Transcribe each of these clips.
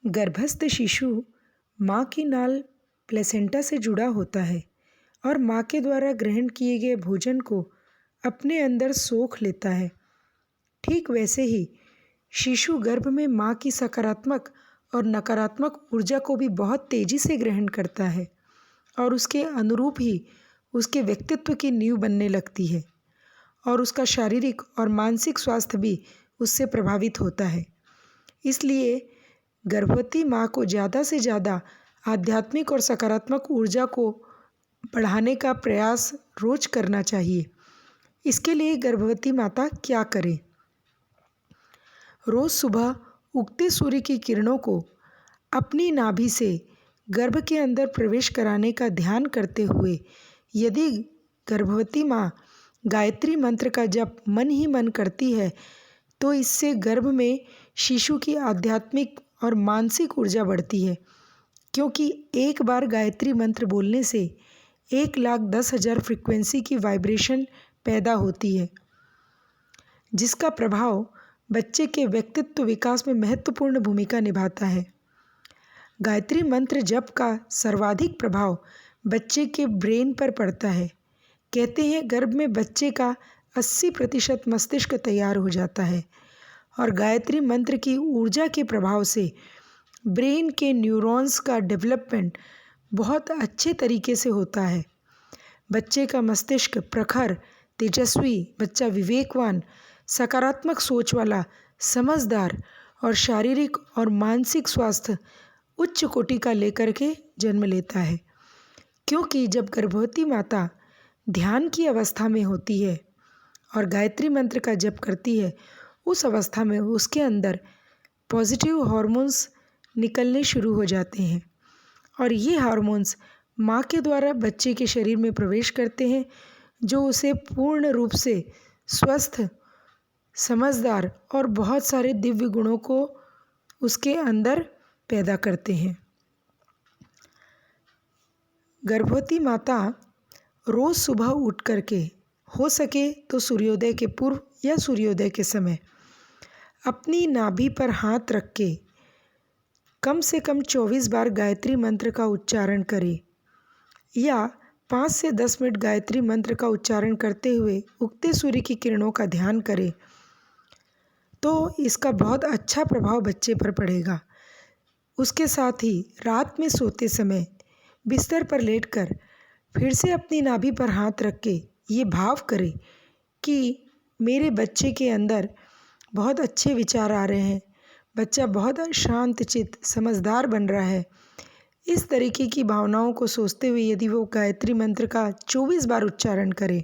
गर्भस्थ शिशु माँ की नाल प्लेसेंटा से जुड़ा होता है और माँ के द्वारा ग्रहण किए गए भोजन को अपने अंदर सोख लेता है। ठीक वैसे ही शिशु गर्भ में माँ की सकारात्मक और नकारात्मक ऊर्जा को भी बहुत तेज़ी से ग्रहण करता है और उसके अनुरूप ही उसके व्यक्तित्व की नींव बनने लगती है और उसका शारीरिक और मानसिक स्वास्थ्य भी उससे प्रभावित होता है। इसलिए गर्भवती माँ को ज़्यादा से ज़्यादा आध्यात्मिक और सकारात्मक ऊर्जा को बढ़ाने का प्रयास रोज करना चाहिए। इसके लिए गर्भवती माता क्या करे? रोज़ सुबह उगते सूर्य की किरणों को अपनी नाभि से गर्भ के अंदर प्रवेश कराने का ध्यान करते हुए यदि गर्भवती माँ गायत्री मंत्र का जप मन ही मन करती है तो इससे गर्भ में शिशु की आध्यात्मिक और मानसिक ऊर्जा बढ़ती है, क्योंकि एक बार गायत्री मंत्र बोलने से 1,10,000 फ्रीक्वेंसी की वाइब्रेशन पैदा होती है, जिसका प्रभाव बच्चे के व्यक्तित्व विकास में महत्वपूर्ण भूमिका निभाता है। गायत्री मंत्र जप का सर्वाधिक प्रभाव बच्चे के ब्रेन पर पड़ता है। कहते हैं गर्भ में बच्चे का 80% मस्तिष्क तैयार हो जाता है और गायत्री मंत्र की ऊर्जा के प्रभाव से ब्रेन के न्यूरॉन्स का डेवलपमेंट बहुत अच्छे तरीके से होता है। बच्चे का मस्तिष्क प्रखर, तेजस्वी, बच्चा विवेकवान, सकारात्मक सोच वाला, समझदार और शारीरिक और मानसिक स्वास्थ्य उच्च कोटि का लेकर के जन्म लेता है। क्योंकि जब गर्भवती माता ध्यान की अवस्था में होती है और गायत्री मंत्र का जप करती है, उस अवस्था में उसके अंदर पॉजिटिव हार्मोन्स निकलने शुरू हो जाते हैं और ये हार्मोन्स माँ के द्वारा बच्चे के शरीर में प्रवेश करते हैं, जो उसे पूर्ण रूप से स्वस्थ, समझदार और बहुत सारे दिव्य गुणों को उसके अंदर पैदा करते हैं। गर्भवती माता रोज़ सुबह उठ करके हो सके तो सूर्योदय के पूर्व या सूर्योदय के समय अपनी नाभि पर हाथ रख के कम से कम 24 बार गायत्री मंत्र का उच्चारण करे या 5 से 10 मिनट गायत्री मंत्र का उच्चारण करते हुए उगते सूर्य की किरणों का ध्यान करे तो इसका बहुत अच्छा प्रभाव बच्चे पर पड़ेगा। उसके साथ ही रात में सोते समय बिस्तर पर लेटकर फिर से अपनी नाभि पर हाथ रख के ये भाव करे कि मेरे बच्चे के अंदर बहुत अच्छे विचार आ रहे हैं, बच्चा बहुत शांतचित्त समझदार बन रहा है। इस तरीके की भावनाओं को सोचते हुए यदि वो गायत्री मंत्र का 24 बार उच्चारण करे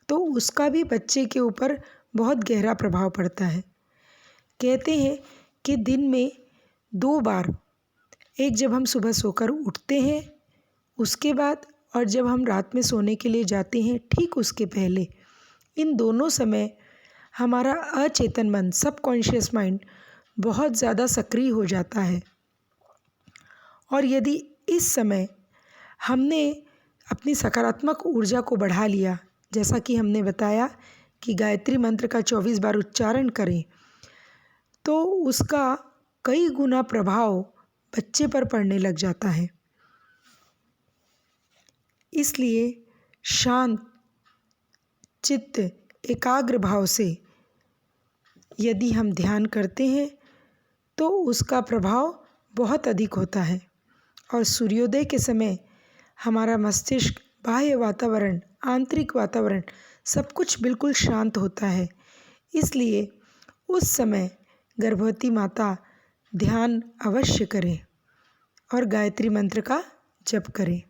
तो उसका भी बच्चे के ऊपर बहुत गहरा प्रभाव पड़ता है। कहते हैं कि दिन में 2 बार, एक जब हम सुबह सोकर उठते हैं उसके बाद और जब हम रात में सोने के लिए जाते हैं ठीक उसके पहले, इन दोनों समय हमारा अचेतन मन, सबकॉन्शियस माइंड बहुत ज़्यादा सक्रिय हो जाता है और यदि इस समय हमने अपनी सकारात्मक ऊर्जा को बढ़ा लिया, जैसा कि हमने बताया कि गायत्री मंत्र का 24 बार उच्चारण करें, तो उसका कई गुना प्रभाव बच्चे पर पड़ने लग जाता है। इसलिए शांत चित्त, एकाग्र भाव से यदि हम ध्यान करते हैं तो उसका प्रभाव बहुत अधिक होता है और सूर्योदय के समय हमारा मस्तिष्क, बाह्य वातावरण, आंतरिक वातावरण सब कुछ बिल्कुल शांत होता है। इसलिए उस समय गर्भवती माता ध्यान अवश्य करें और गायत्री मंत्र का जप करें।